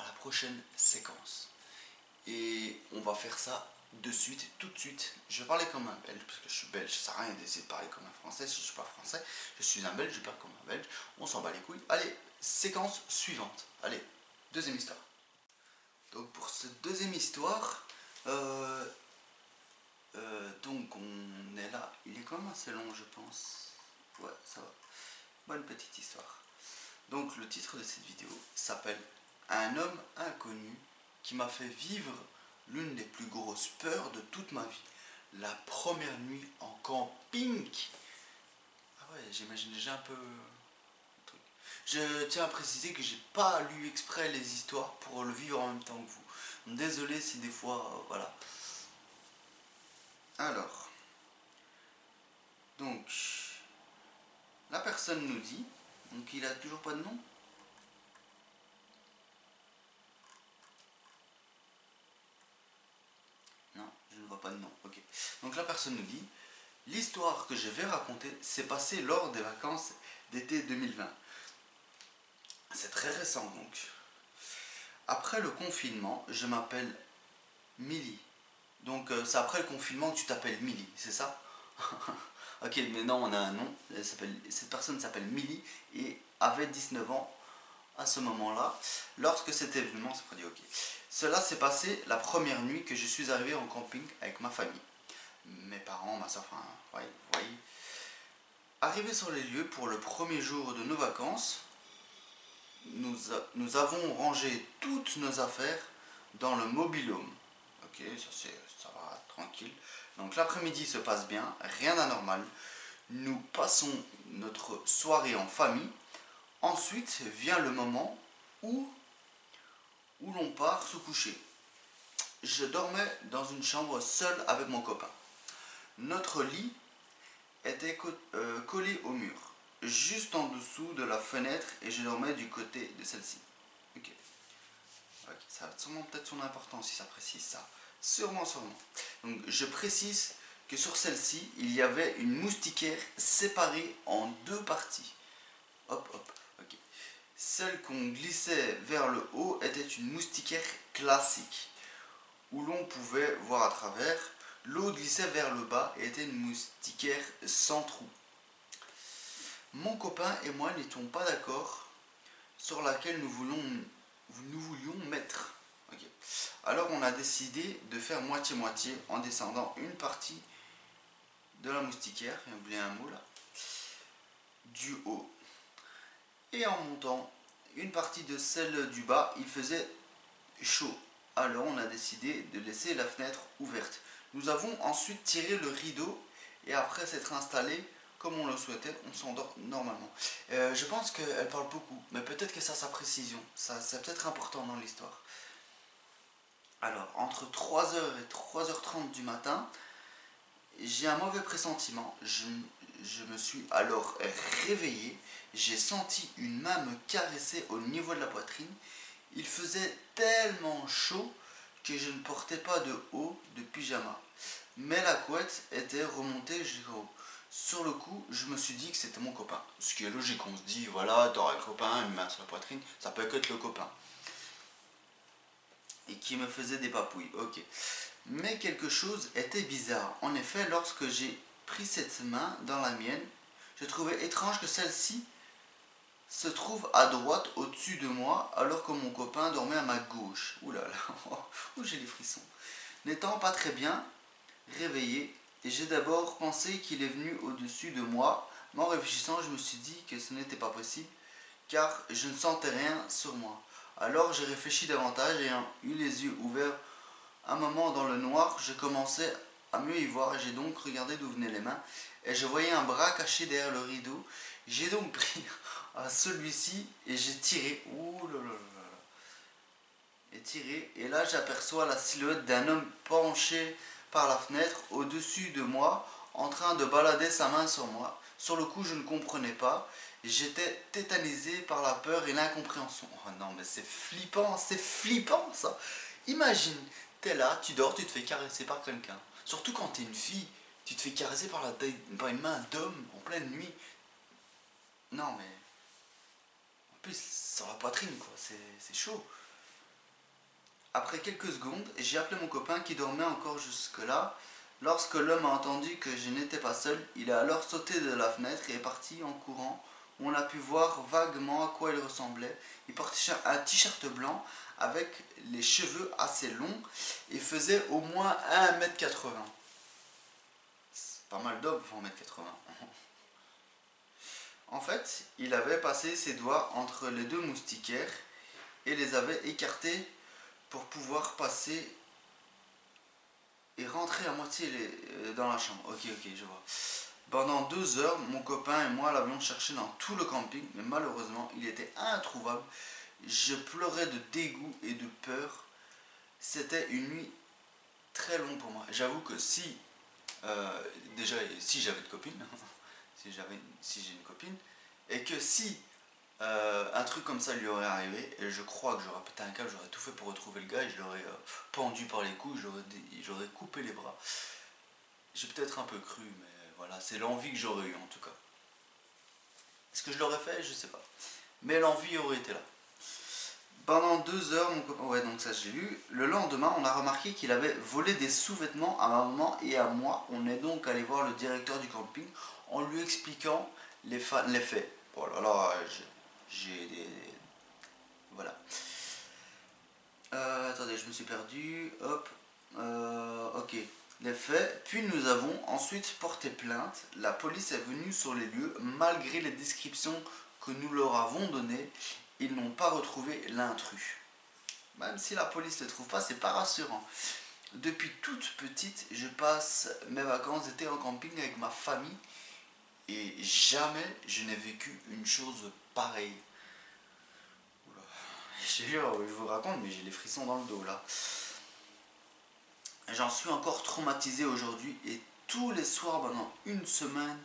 à la prochaine séquence. Et on va faire ça de suite, tout de suite. Je vais parler comme un belge, parce que je suis belge, ça sert à rien d'essayer de parler comme un français. Si je suis pas français, je suis un belge, je parle comme un belge. On s'en bat les couilles. Allez, séquence suivante. Allez, deuxième histoire. Donc pour cette deuxième histoire, donc on est là. Il est quand même assez long, je pense. Ouais, ça va. Bonne petite histoire. Donc le titre de cette vidéo s'appelle Un homme inconnu qui m'a fait vivre l'une des plus grosses peurs de toute ma vie. La première nuit en camping. Ah ouais, j'imagine déjà un peu le truc. Je tiens à préciser que j'ai pas lu exprès les histoires pour le vivre en même temps que vous. Désolé si des fois, voilà. Alors, donc, la personne nous dit, donc il a toujours pas de nom. Non, je ne vois pas de nom, ok. Donc la personne nous dit, l'histoire que je vais raconter s'est passée lors des vacances d'été 2020. C'est très récent donc. Après le confinement, je m'appelle Milly. Donc c'est après le confinement que tu t'appelles Milly, c'est ça? Ok, mais non, on a un nom. Cette personne s'appelle Milly et avait 19 ans à ce moment-là. Lorsque cet événement s'est produit, ok. Cela s'est passé la première nuit que je suis arrivé en camping avec ma famille. Mes parents, ma soeur, enfin, ouais, vous voyez. Arrivé sur les lieux pour le premier jour de nos vacances, nous avons rangé toutes nos affaires dans le mobil-home. Ok, ça va, tranquille. Donc l'après-midi se passe bien, rien d'anormal. Nous passons notre soirée en famille. Ensuite vient le moment où l'on part se coucher. Je dormais dans une chambre seule avec mon copain. Notre lit était collé au mur, juste en dessous de la fenêtre, et je dormais du côté de celle-ci. Ok. Ok, ça a sûrement peut-être son importance si ça précise ça. Sûrement, sûrement. Donc je précise que sur celle-ci, il y avait une moustiquaire séparée en deux parties. Hop, hop, ok. Celle qu'on glissait vers le haut était une moustiquaire classique, où l'on pouvait voir à travers. L'eau glissait vers le bas et était une moustiquaire sans trou. Mon copain et moi n'étions pas d'accord sur laquelle nous voulions mettre. Okay. Alors on a décidé de faire moitié-moitié en descendant une partie de la moustiquaire, j'ai oublié un mot là, du haut. Et en montant une partie de celle du bas, il faisait chaud. Alors on a décidé de laisser la fenêtre ouverte. Nous avons ensuite tiré le rideau et après s'être installé comme on le souhaitait, on s'endort normalement. Je pense qu'elle parle beaucoup, mais peut-être que ça a sa précision. Ça, c'est peut-être important dans l'histoire. Alors, entre 3 heures et 3h30 du matin, j'ai un mauvais pressentiment. Je me suis alors réveillé. J'ai senti une main me caresser au niveau de la poitrine. Il faisait tellement chaud que je ne portais pas de haut de pyjama. Mais la couette était remontée jusqu'au haut. Sur le coup, je me suis dit que c'était mon copain. Ce qui est logique, on se dit, voilà, t'auras un copain, une main sur la poitrine, ça peut que être le copain. Et qui me faisait des papouilles, ok. Mais quelque chose était bizarre. En effet, lorsque j'ai pris cette main dans la mienne, je trouvais étrange que celle-ci se trouve à droite au-dessus de moi, alors que mon copain dormait à ma gauche. Ouh là là, ouh, j'ai les frissons. N'étant pas très bien réveillé, et j'ai d'abord pensé qu'il est venu au-dessus de moi, mais en réfléchissant, je me suis dit que ce n'était pas possible, car je ne sentais rien sur moi. Alors j'ai réfléchi davantage et ayant eu les yeux ouverts un moment dans le noir, je commençais à mieux y voir, j'ai donc regardé d'où venaient les mains, et je voyais un bras caché derrière le rideau. J'ai donc pris à celui-ci et j'ai tiré. Ouh là là là là. Et tiré, et là j'aperçois la silhouette d'un homme penché par la fenêtre au-dessus de moi, en train de balader sa main sur moi. Sur le coup, je ne comprenais pas. J'étais tétanisé par la peur et l'incompréhension. Oh non, mais c'est flippant ça. Imagine, t'es là, tu dors, tu te fais caresser par quelqu'un. Surtout quand t'es une fille, tu te fais caresser par une main d'homme en pleine nuit. Non, mais en plus, sur la poitrine, quoi, c'est chaud. Après quelques secondes, j'ai appelé mon copain qui dormait encore jusque-là. Lorsque l'homme a entendu que je n'étais pas seul, il a alors sauté de la fenêtre et est parti en courant. On a pu voir vaguement à quoi il ressemblait. Il portait un t-shirt blanc avec les cheveux assez longs et faisait au moins 1,80 m. C'est pas mal d'hommes pour 1,80 m. En fait, il avait passé ses doigts entre les deux moustiquaires et les avait écartés pour pouvoir passer et rentrer à moitié dans la chambre. Ok, je vois. Pendant 2 heures, mon copain et moi l'avions cherché dans tout le camping, mais malheureusement, il était introuvable. Je pleurais de dégoût et de peur. C'était une nuit très longue pour moi. J'avoue que déjà, si j'avais de copine, si j'ai une copine, et que si un truc comme ça lui aurait arrivé, et je crois que j'aurais pété un câble, j'aurais tout fait pour retrouver le gars, et je l'aurais pendu par les couilles, j'aurais coupé les bras. J'ai peut-être un peu cru, mais voilà, c'est l'envie que j'aurais eu en tout cas. Est-ce que je l'aurais fait? Je sais pas. Mais l'envie aurait été là. Pendant 2 heures, mon copain, ouais, donc ça j'ai lu. Le lendemain, on a remarqué qu'il avait volé des sous-vêtements à ma maman et à moi. On est donc allé voir le directeur du camping en lui expliquant les faits. Voilà, là, j'ai des. Voilà. Attendez, je me suis perdu. Hop. Ok. Les faits. Puis nous avons ensuite porté plainte. La police est venue sur les lieux. Malgré les descriptions que nous leur avons données, ils n'ont pas retrouvé l'intrus. Même si la police ne le trouve pas, c'est pas rassurant. Depuis toute petite, je passe mes vacances d'été en camping avec ma famille et jamais je n'ai vécu une chose pareille. Oula. Je vous raconte, mais j'ai les frissons dans le dos là. J'en suis encore traumatisé aujourd'hui et tous les soirs pendant une semaine,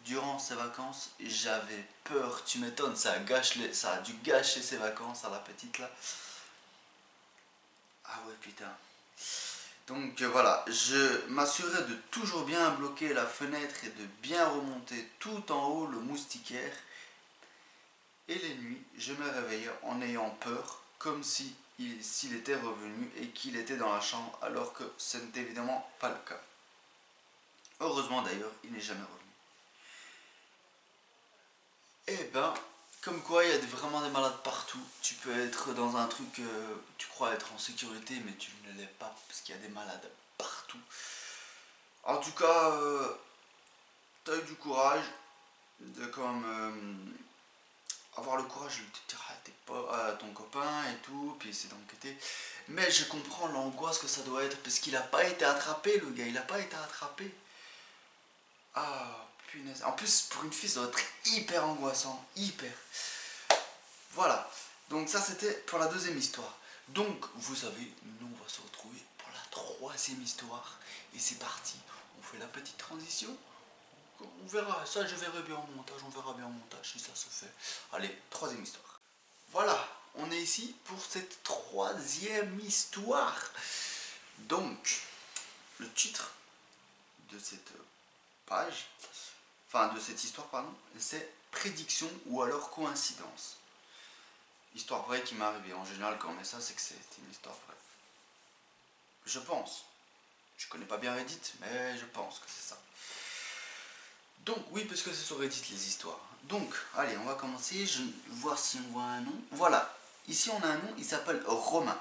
durant ces vacances, j'avais peur. Tu m'étonnes, ça a dû gâcher ses vacances à la petite là. Ah ouais, putain. Donc voilà, je m'assurais de toujours bien bloquer la fenêtre et de bien remonter tout en haut le moustiquaire. Et les nuits, je me réveillais en ayant peur, comme s'il était revenu et qu'il était dans la chambre, alors que ce n'était évidemment pas le cas. Heureusement d'ailleurs, il n'est jamais revenu. Eh ben, comme quoi il y a vraiment des malades partout. Tu peux être dans un truc, tu crois être en sécurité, mais tu ne l'es pas, parce qu'il y a des malades partout. En tout cas, t'as eu du courage de quand même avoir le courage de dire à ton copain et tout, puis essayer d'enquêter. Mais je comprends l'angoisse que ça doit être, parce qu'il n'a pas été attrapé, le gars, il n'a pas été attrapé. Ah, punaise. En plus, pour une fille, ça doit être hyper angoissant, hyper. Voilà. Donc ça, c'était pour la deuxième histoire. Donc, vous savez, nous, on va se retrouver pour la troisième histoire. Et c'est parti. On fait la petite transition. On verra, ça je verrai bien en montage, on verra bien en montage si ça se fait. Allez, troisième histoire. Voilà, on est ici pour cette troisième histoire. Donc, le titre de cette page, enfin de cette histoire, pardon, c'est prédiction ou alors coïncidence. Histoire vraie qui m'est arrivée. En général, quand on met ça, c'est que c'est une histoire vraie. Je pense. Je connais pas bien Reddit, mais je pense que c'est ça. Donc, oui, parce que c'est sur Reddit les histoires. Donc, allez, on va commencer. Je vais voir si on voit un nom. Voilà. Ici, on a un nom, il s'appelle Romain.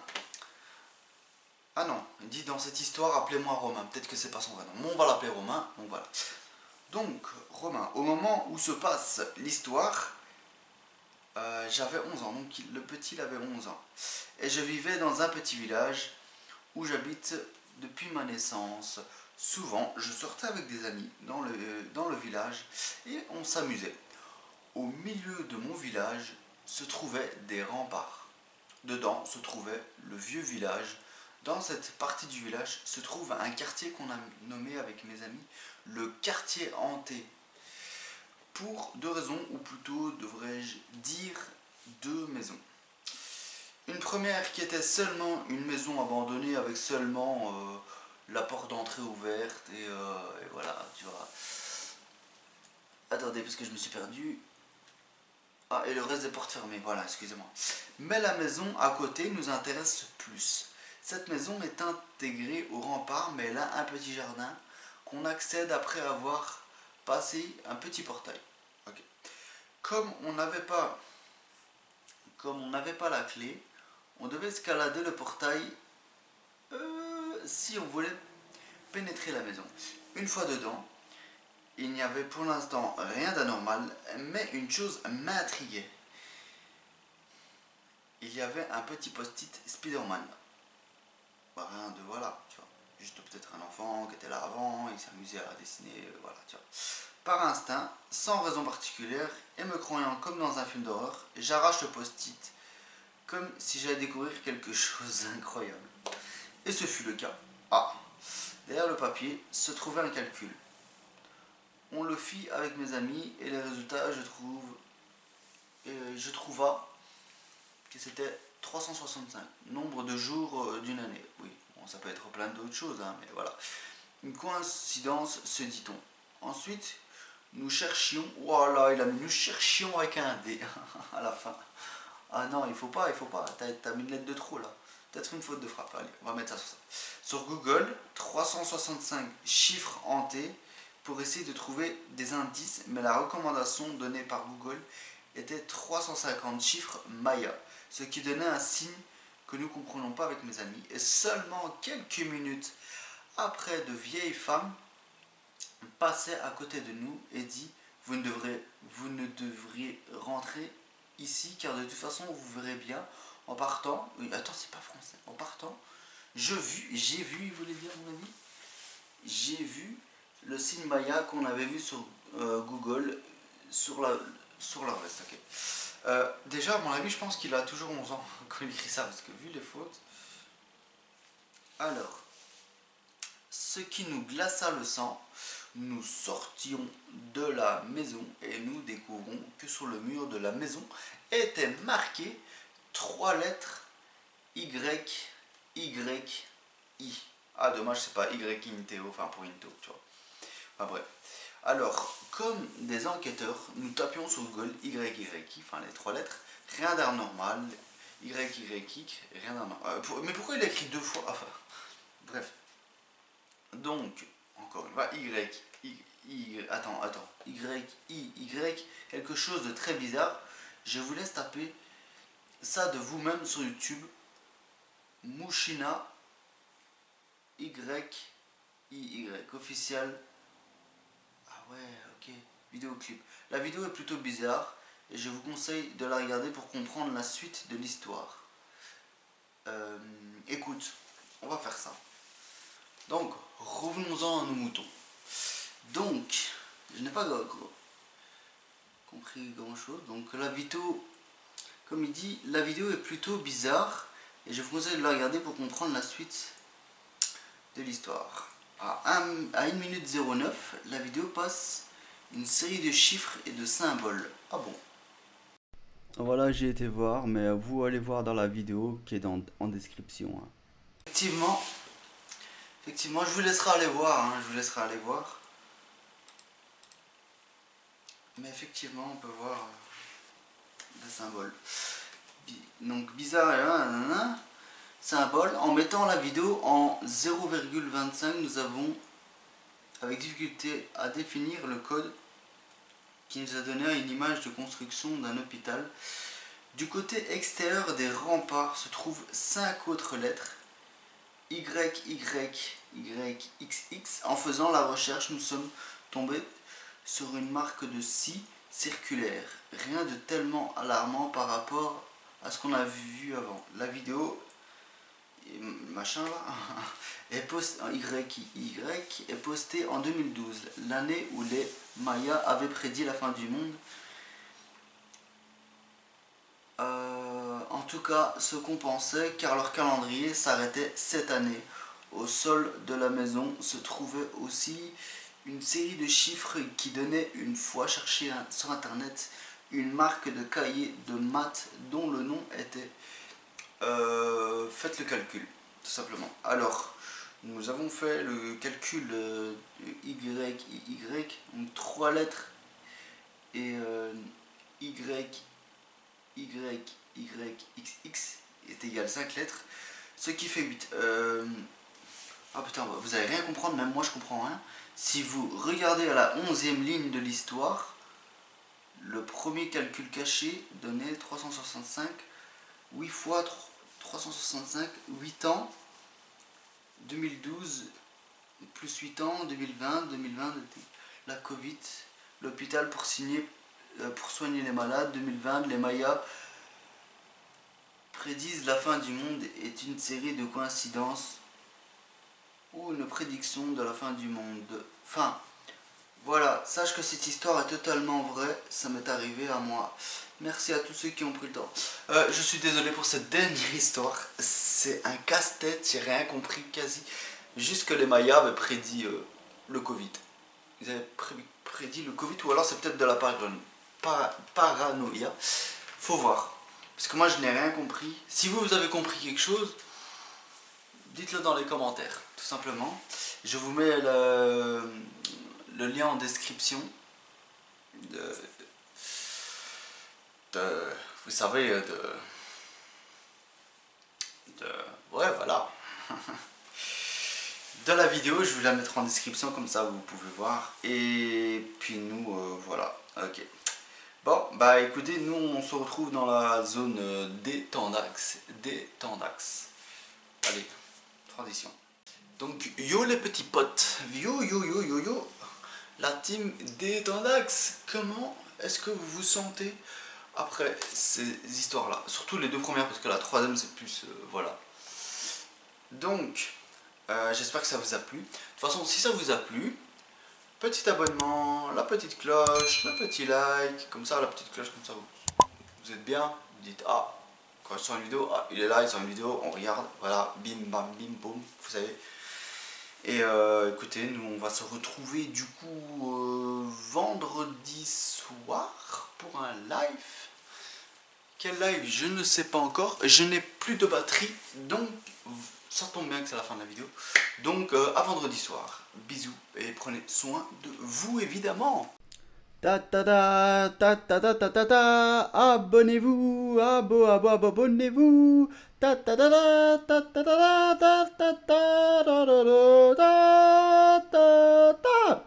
Ah non, il dit dans cette histoire, appelez-moi Romain. Peut-être que c'est pas son vrai nom. Mais on va l'appeler Romain. Donc, voilà. Donc, Romain, au moment où se passe l'histoire, j'avais 11 ans. Donc, le petit, il avait 11 ans. Et je vivais dans un petit village où j'habite depuis ma naissance. Souvent, je sortais avec des amis dans le village et on s'amusait. Au milieu de mon village se trouvaient des remparts. Dedans se trouvait le vieux village. Dans cette partie du village se trouve un quartier qu'on a nommé avec mes amis le quartier hanté. Pour deux raisons, ou plutôt devrais-je dire deux maisons. Une première qui était seulement une maison abandonnée avec seulement la porte d'entrée ouverte et voilà, tu vois. Attendez, parce que je me suis perdu. Ah, et le reste des portes fermées, voilà, excusez-moi. Mais la maison à côté nous intéresse plus. Cette maison est intégrée au rempart, mais elle a un petit jardin qu'on accède après avoir passé un petit portail. Ok. Comme on n'avait pas la clé, on devait escalader le portail si on voulait pénétrer la maison. Une fois dedans, il n'y avait pour l'instant rien d'anormal, mais une chose m'intriguait. Il y avait un petit post-it Spider-Man. Bah, rien de voilà, tu vois. Juste peut-être un enfant qui était là avant, il s'amusait à dessiner, voilà, tu vois. Par instinct, sans raison particulière, et me croyant comme dans un film d'horreur, j'arrache le post-it, comme si j'allais découvrir quelque chose d'incroyable. Et ce fut le cas. Ah, derrière le papier se trouvait un calcul. On le fit avec mes amis et les résultats, je trouva que c'était 365, nombre de jours d'une année. Oui, bon, ça peut être plein d'autres choses, hein, mais voilà. Une coïncidence, se dit-on. Ensuite, nous cherchions, voilà, nous cherchions avec un D à la fin. Ah non, il faut pas, t'as mis une lettre de trop là. Peut-être une faute de frappe, allez, on va mettre ça sur ça. Sur Google, 365 chiffres hantés pour essayer de trouver des indices, mais la recommandation donnée par Google était 350 chiffres Maya, ce qui donnait un signe que nous ne comprenons pas avec mes amis. Et seulement quelques minutes après, de vieilles femmes passaient à côté de nous et dit vous ne devriez rentrer ici car de toute façon vous verrez bien en partant. Oui, attends, c'est pas français. En partant, j'ai vu, il voulait dire mon ami. J'ai vu le signe Maya qu'on avait vu sur Google sur leur veste. Ok. Déjà, mon ami, je pense qu'il a toujours 11 ans quand il écrit ça parce que vu les fautes. Alors, ce qui nous glaça le sang, nous sortions de la maison et nous découvrons que sur le mur de la maison étaient marquées 3 lettres Y, Y, I. Ah, dommage, c'est pas Y Inteo, enfin pour Into, tu vois. Enfin bref. Alors, comme des enquêteurs, nous tapions sur Google Y, Y, I, enfin les 3 lettres, rien d'anormal, Y, Y, I, rien d'anormal. Mais pourquoi il a écrit 2 fois? Enfin, bref. Donc, encore une fois, Y, quelque chose de très bizarre. Je vous laisse taper ça de vous-même sur YouTube. Mouchina, Y, officiel. Ah ouais, ok, vidéoclip. La vidéo est plutôt bizarre et je vous conseille de la regarder pour comprendre la suite de l'histoire. Écoute, on va faire ça. Donc, revenons-en à nos moutons. Donc, je n'ai pas compris grand chose. Donc, la vidéo, comme il dit, la vidéo est plutôt bizarre et je vous conseille de la regarder pour comprendre la suite de l'histoire. À 1 minute 09, la vidéo passe une série de chiffres et de symboles. Ah bon? Voilà, j'ai été voir, mais vous allez voir dans la vidéo qui est en description. Hein. Effectivement, je vous laisserai aller voir. Hein, je vous laisserai aller voir. Mais effectivement, on peut voir des symboles. Donc bizarre, symbole. En mettant la vidéo en 0,25, nous avons avec difficulté à définir le code qui nous a donné une image de construction d'un hôpital. Du côté extérieur des remparts se trouvent 5 autres lettres Y, Y, Y, X, X. En faisant la recherche, nous sommes tombés sur une marque de scie circulaire. Rien de tellement alarmant par rapport à ce qu'on a vu avant. La vidéo machin là est postée en Y est postée en 2012, l'année où les Mayas avaient prédit la fin du monde. En tout cas, ce qu'on pensait, car leur calendrier s'arrêtait cette année. Au sol de la maison se trouvait aussi une série de chiffres qui donnaient une fois cherché sur internet une marque de cahier de maths dont le nom était faites le calcul, tout simplement. Alors, nous avons fait le calcul de Y, donc 3 lettres et Y, Y, Y, X, X est égal 5 lettres. Ce qui fait 8. Ah putain, vous allez rien comprendre, même moi je comprends rien. Si vous regardez à la 11e ligne de l'histoire, le premier calcul caché donnait 365. 8 fois 365, 8 ans, 2012, plus 8 ans, 2020, la Covid, l'hôpital pour soigner les malades, 2020, les Mayas prédisent la fin du monde est une série de coïncidences ou une prédiction de la fin du monde. Enfin, voilà, sache que cette histoire est totalement vraie, ça m'est arrivé à moi. Merci à tous ceux qui ont pris le temps. Je suis désolé pour cette dernière histoire, c'est un casse-tête, j'ai rien compris quasi. Juste que les Mayas avaient prédit le Covid. Ils avaient prédit le Covid, ou alors c'est peut-être de la paranoïa. Faut voir. Parce que moi je n'ai rien compris. Si vous avez compris quelque chose, dites-le dans les commentaires, tout simplement. Je vous mets le lien en description vous savez, ouais, voilà. De la vidéo, je vais la mettre en description, comme ça vous pouvez voir. Et puis nous, voilà, ok. Bon, bah écoutez, nous on se retrouve dans la zone des temps d'axe. Allez, transition. Donc, yo les petits potes, yo, la team des temps d'axe. Comment est-ce que vous vous sentez après ces histoires-là? Surtout les deux premières, parce que la troisième c'est plus, voilà. Donc, j'espère que ça vous a plu. De toute façon, si ça vous a plu, petit abonnement, la petite cloche, le petit like, comme ça, la petite cloche, comme ça, vous êtes bien, vous dites, ah, quand je sors une vidéo, ah, il est là, il sort une vidéo, on regarde, voilà, bim, bam, bim, boum, vous savez. Et écoutez, nous, on va se retrouver, du coup, vendredi soir, pour un live. Quel live? Je ne sais pas encore, je n'ai plus de batterie, donc ça tombe bien que c'est la fin de la vidéo. Donc à vendredi soir. Bisous et prenez soin de vous évidemment. Ta ta ta ta ta ta ta ta ta. Abonnez-vous, abonnez-vous. Ta ta ta ta ta ta ta ta ta ta ta ta ta ta ta.